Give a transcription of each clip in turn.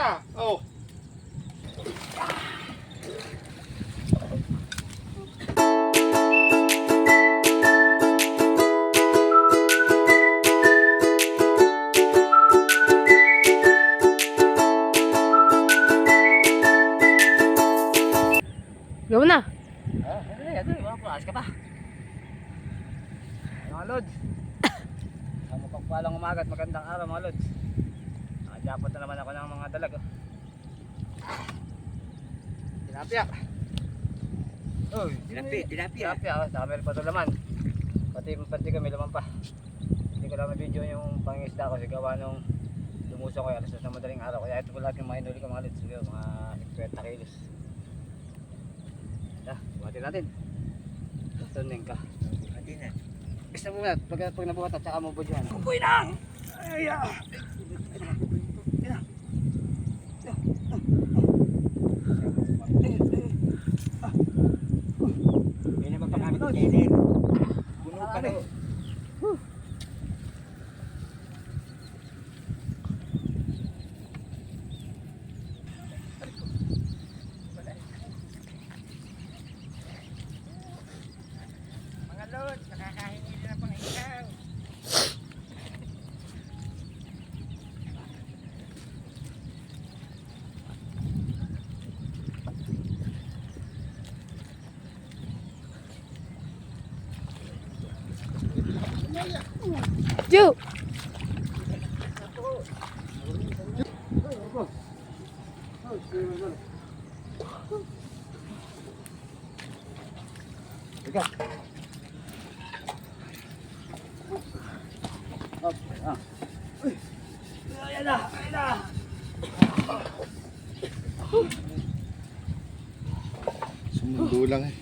maaga. Oh. Go na. Ito, mapulas ka pa. Mga lods. Ang mapagpalang umaga at magandang araw mga lods. Nakajapot na naman ako ng mga dalag. Tilapia. Uy, tilapia. Saka meron pa ito laman. Pati kami laman pa. Hindi ko lang na-video yung pangisda ko. Sigawa nung lumuso ko. Alas na madaling araw. Kaya ito ko lahat yung mga inuli ko mga lods. Siguro mga 50 kilos. Buhatin natin. Tuning ka. Buhatin na. Basta mo na. Pag nabuhat at saka mo budyan. Kumpuy na! Ay, Yan ang magpakamit ko. Puno ka na. Nakakahingi na po ng ikaw. Ju. Sumundo lang eh.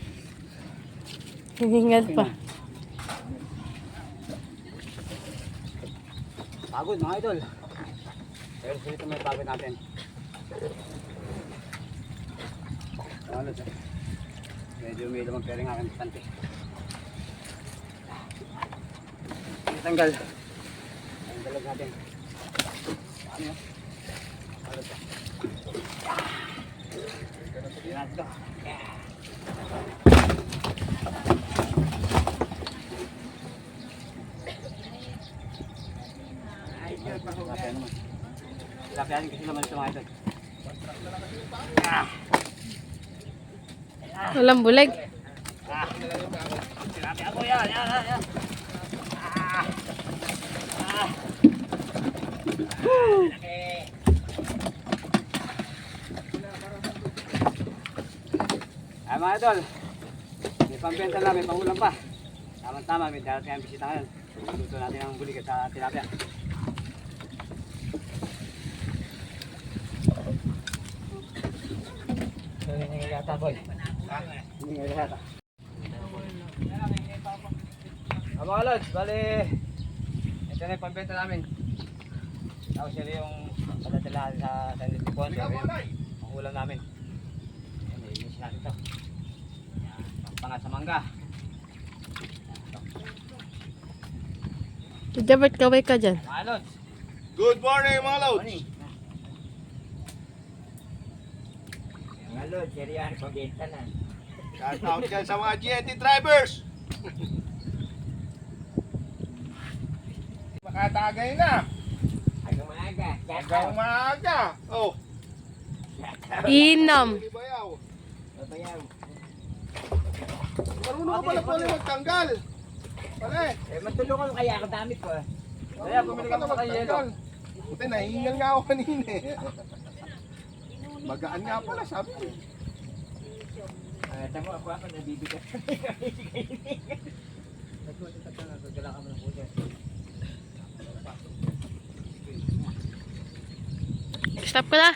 Hiningal pa. Pagod mga idol. Pero dito may pagod natin. Ano siya? Medyo may lamang pera ng aking bastante. Tanggal. Ang dalag natin. Ano yun? Ano siya? Hindi natin ito. Tilapia naman. Tilapia rin kasi naman ito mga idol. Walang bulag. Tilapia ko yan. Ay mga idol, may pambenta na, may pangulam pa. Tama-tama, may darating ang bisita ngayon. Luto natin ang bulig at sa tilapia. Hindi nga yata boy. Hindi nga yata. Mga lods, bali ito na yung pambenta namin. Tapos yun yung paladalahan sa San Lipon. Ang ulam namin. Ayan, i-use natin ito. Pangat sa mangga. Jabert, kaway ka dyan. Mga lods. Good morning mga lods. Mga lods, seriyan, pag-enta na. Shout out dyan sa mga GNT drivers. Makatagay na. Hanggang maaga. Hanggang maaga. Oh. Inom. Bayaw. Babayaw. Marunong ka pala pala magtanggal. Pare. Matulungan mo kaya ako damit ko. Kaya bumili ka naman yelo. Buti nahingal nga ako kanina eh. Magaan nga pala sabi ko. Tamo ako nabibigat. Nagdala ka mo ng puso. Stop ka na.